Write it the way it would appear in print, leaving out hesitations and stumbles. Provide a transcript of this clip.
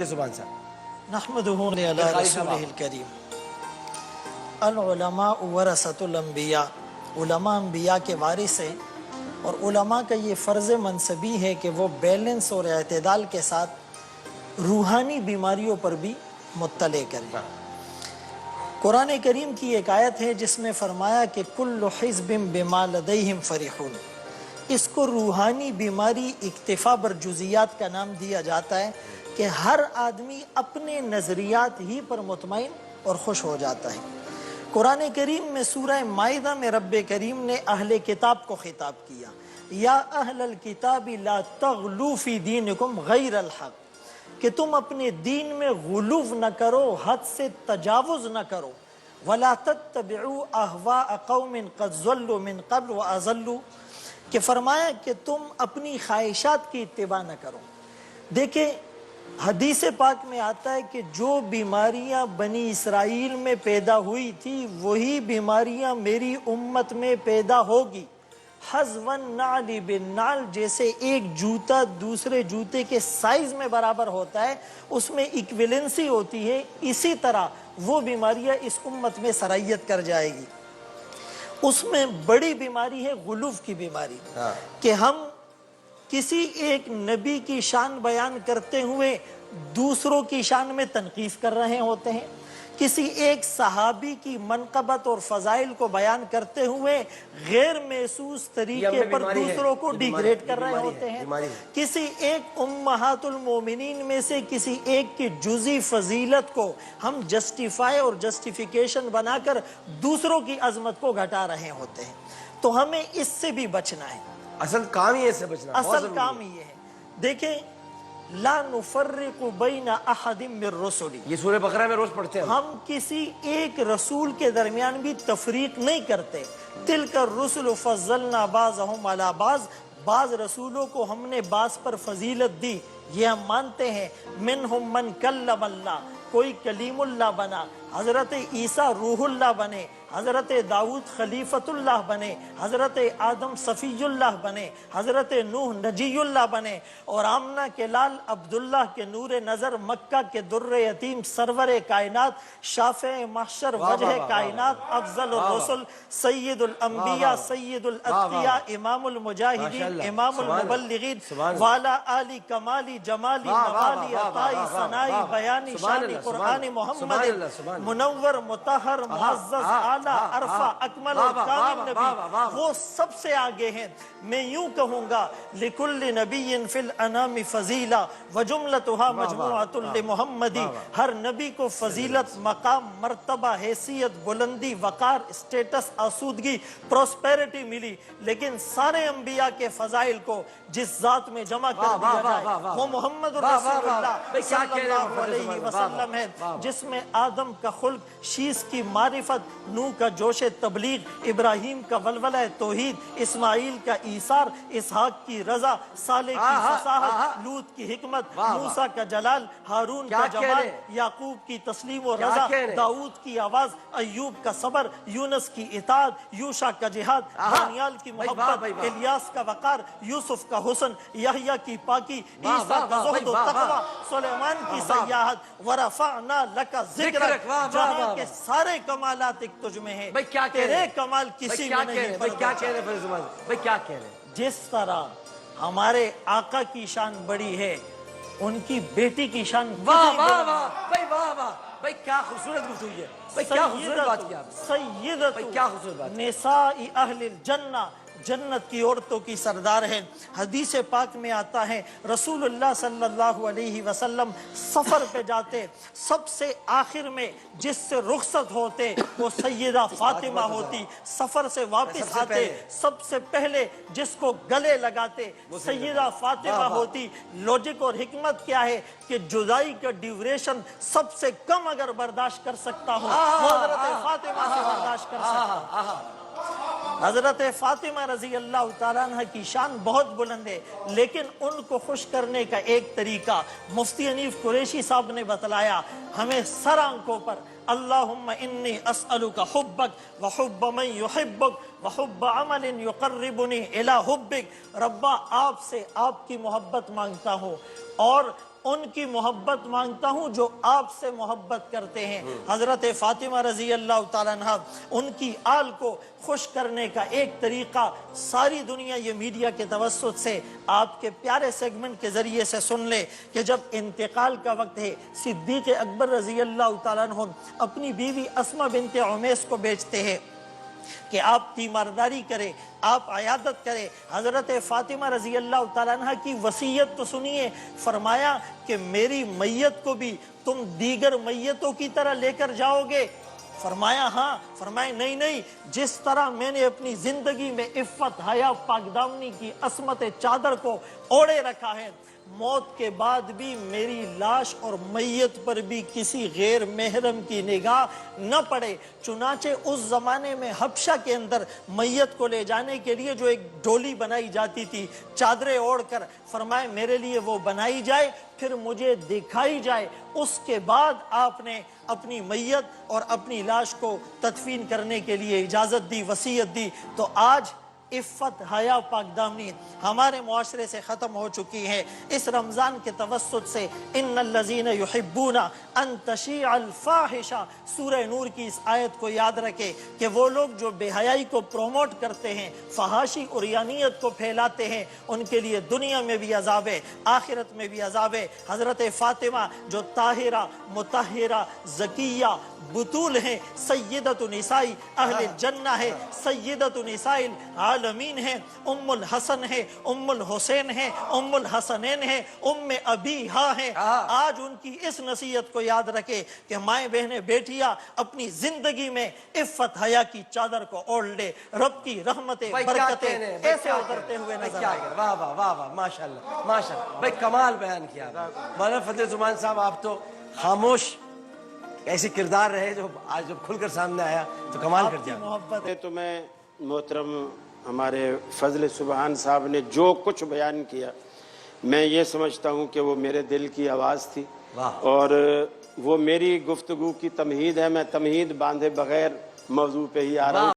زبان سے نحمدہ علی رسولہ الکریم۔ العلماء ورثۃ الانبیاء، علماء انبیاء کے وارث ہیں، اور علماء کا یہ فرض منصبی ہے کہ وہ بیلنس اور اعتدال کے ساتھ روحانی بیماریوں پر بھی مطلع کریں۔ قرآن کریم کی ایک آیت ہے جس میں فرمایا کہ کل حزب بما لدیہم فرحون۔ اس کو روحانی بیماری اکتفا بر جزیات کا نام دیا جاتا ہے کہ ہر آدمی اپنے نظریات ہی پر مطمئن اور خوش ہو جاتا ہے۔ قرآن کریم میں سورہ مائدہ میں رب کریم نے اہل کتاب کو خطاب کیا، یا اہل الکتاب لا تغلو فی دینکم غیر الحق، کہ تم اپنے دین میں غلو نہ کرو، حد سے تجاوز نہ کرو۔ ولا تتبعوا اہواء قوم قد ضلوا من قبل واضلوا، کہ فرمایا کہ تم اپنی خواہشات کی اتباع نہ کرو۔ دیکھیں حدیث پاک میں آتا ہے کہ جو بیماریاں بنی اسرائیل میں پیدا ہوئی تھی وہی بیماریاں میری امت میں پیدا ہوگی۔ حذو النعل بالنعل، جیسے ایک جوتا دوسرے جوتے کے سائز میں برابر ہوتا ہے، اس میں ایکویلنسی ہوتی ہے، اسی طرح وہ بیماریاں اس امت میں سرایت کر جائے گی۔ اس میں بڑی بیماری ہے غلوف کی بیماری، کہ ہم کسی ایک نبی کی شان بیان کرتے ہوئے دوسروں کی شان میں تنقیف کر رہے ہوتے ہیں، کسی ایک صحابی کی منقبت اور فضائل کو بیان کرتے ہوئے غیر محسوس طریقے پر دوسروں کو ڈیگریڈ کر رہے ہوتے ہیں، کسی ایک امہات المومنین میں سے کسی ایک کی جزی فضیلت کو ہم جسٹیفائی اور جسٹیفیکیشن بنا کر دوسروں کی عظمت کو گھٹا رہے ہوتے ہیں۔ تو ہمیں اس سے بھی بچنا ہے۔ اصل کام ہی ہے، بچنا اصل کام یہ ہے۔ دیکھیں لا نفرق بین احد من رسلی، یہ سورہ بقرہ میں روز پڑھتے ہیں ہم کسی ایک رسول کے درمیان بھی تفریق نہیں کرتے۔ تلک الرسل فضلنا بعضهم علی بعض، بعض رسولوں کو ہم نے بعض پر فضیلت دی، یہ ہم مانتے ہیں۔ منہم من کلم اللہ، کوئی کلیم اللہ بنا، حضرت عیسیٰ روح اللہ بنے، حضرت داؤد خلیفت اللہ بنے، حضرت آدم صفی اللہ بنے، حضرت نوح نجی اللہ بنے، اور آمنہ کے لال عبداللہ کے نور نظر، مکہ کے در یتیم، سرور کائنات، شافع محشر، وجہ کائنات، افضل الرسل، سید الانبیاء، سید الاتقیاء، امام المجاہدین، امام المبلغین، والا آلی کمالی جمالی نوالی عطائی ثنائی بیانی شانی قرآن محمد، منور مطہر معزز اعلیٰ عرفہ اکمل اور کامل نبی، وہ سب سے آگے ہیں۔ میں یوں کہوں گا لِكُلِّ نَبِيٍّ فِي الْأَنَامِ فَضِيلَةٌ وَجُمْلَتُهَا مَجْمُوعَةٌ لِمُحَمَّدٍ، ہر نبی کو فضیلت، مقام، مرتبہ، حیثیت، بلندی، وقار، اسٹیٹس، آسودگی، پروسپیرٹی ملی، لیکن سارے انبیاء کے فضائل کو جس ذات میں جمع کر دیا جائے وہ محمد رسول اللہ صلی اللہ علیہ وسلم ہے، جس میں آدم کا خلق، شیس کی معرفت، نوح کا جوش تبلیغ، ابراہیم کا ولولہ توحید، اسماعیل کا ایثار، اسحاق کی رضا، صالح کی فصاحت، لوط کی حکمت، موسیٰ کا جلال، ہارون کا جمال، یعقوب کی تسلیم و رضا، داؤد کی آواز، ایوب کا صبر، یونس کی اطاعت، یوشع کا جہاد، دانیال کی محبت، الیاس کا وقار، یوسف کا حسن، یحییٰ کی پاکی، عیسیٰ کا زہد و تقوی، سلیمان کی سیاحت، ورفعنا لک ذکرک، جہاں کے سارے کمالات ایک تجھ میں ہیں، تیرے کمال کسی میں نہیں۔ بھائی کیا کہہ رہے ہیں؟ جس طرح ہمارے آقا کی شان بڑی ہے، ان کی بیٹی کی شان واہ واہ واہ بھائی، واہ واہ بھائی، کیا خوبصورت گفتگو ہے بھائی، کیا خوبصورت بات کیا سیدۃ کیا خوبصورت بات، نساء اہل الجنہ، جنت کی عورتوں کی سردار ہے۔ حدیث پاک میں آتا ہے رسول اللہ صلی اللہ علیہ وسلم سفر پہ جاتے، سب سے آخر میں جس سے رخصت ہوتے وہ سیدہ فاطمہ ہوتی، سفر سے واپس آتے سب سے پہلے جس کو گلے لگاتے سیدہ فاطمہ ہوتی۔ لوجک اور حکمت کیا ہے کہ جدائی کا ڈیوریشن سب سے کم اگر برداشت کر سکتا ہو وہ حضرت فاطمہ سے برداشت کر سکتا۔ حضرت فاطمہ رضی اللہ تعالیٰ عنہ کی شان بہت بلند ہے، لیکن ان کو خوش کرنے کا ایک طریقہ مفتی حنیف قریشی صاحب نے بتلایا ہمیں سر آنکھوں پر، اللہم انی اسألک حبک وحب من یحبک وحب عمل یقربنی الی حبک، ربا آپ سے آپ کی محبت مانگتا ہوں اور ان کی محبت مانگتا ہوں جو آپ سے محبت کرتے ہیں۔ حضرت فاطمہ رضی اللہ تعالیٰ عنہ، ان کی آل کو خوش کرنے کا ایک طریقہ ساری دنیا یہ میڈیا کے توسط سے آپ کے پیارے سیگمنٹ کے ذریعے سے سن لے کہ جب انتقال کا وقت ہے، صدیق اکبر رضی اللہ تعالیٰ عنہ اپنی بیوی اسمہ بنت عمیس کو بیچتے ہیں کہ آپ تیمارداری کرے، آپ عیادت کرے۔ حضرت فاطمہ رضی اللہ تعالیٰ عنہ کی وصیت تو سنیے، فرمایا کہ میری میت کو بھی تم دیگر میتوں کی طرح لے کر جاؤ گے؟ فرمایا ہاں۔ فرمایا نہیں، جس طرح میں نے اپنی زندگی میں عفت، حیا، پاک دامنی کی عصمت چادر کو اوڑے رکھا ہے، موت کے بعد بھی میری لاش اور میت پر بھی کسی غیر محرم کی نگاہ نہ پڑے۔ چنانچہ اس زمانے میں حبشہ کے اندر میت کو لے جانے کے لیے جو ایک ڈولی بنائی جاتی تھی چادریں اوڑھ کر، فرمائے میرے لیے وہ بنائی جائے، پھر مجھے دکھائی جائے، اس کے بعد آپ نے اپنی میت اور اپنی لاش کو تدفین کرنے کے لیے اجازت دی، وصیت دی۔ تو آج عفت، حیا، پاک دامنی ہمارے معاشرے سے ختم ہو چکی ہے۔ اس رمضان کے توسط سے ان الذین یحبون ان تشیع الفاحشہ، سورہ نور کی اس آیت کو یاد رکھے کہ وہ لوگ جو بے حیائی کو پروموٹ کرتے ہیں، فحاشی اور عریانیت کو پھیلاتے ہیں، ان کے لیے دنیا میں بھی عذاب ہے، آخرت میں بھی عذاب ہے۔ حضرت فاطمہ جو طاہرہ، مطہرہ، زکیہ، بطول ہیں، سیدۃ نساء اہل جنہ ہے، سیدۃ نساء العالمین ہے، ام الحسن ہے، ام الحسین ہے، ام الحسنین ہے، ام ابیہا ہے۔ آج ان کی اس نصیحت کو یاد رکھے کہ مائیں بہنیں بیٹیاں اپنی زندگی میں عفت حیا کی چادر کو اوڑھ لے، رب کی رحمتیں برکتیں ایسے اترتے ہوئے نظر آئے۔ واہ واہ واہ واہ، ماشاءاللہ ماشاءاللہ، بھائی کمال بیان کیا مولانا فتح زمان صاحب۔ آپ تو خاموش ایسی کردار رہے جو آج جب کھل کر سامنے آیا تو کمال کر دیا۔ محبت تو میں محترم ہمارے فضل سبحان صاحب نے جو کچھ بیان کیا، میں یہ سمجھتا ہوں کہ وہ میرے دل کی آواز تھی، اور وہ میری گفتگو کی تمہید ہے۔ میں تمہید باندھے بغیر موضوع پہ ہی آ رہا ہوں۔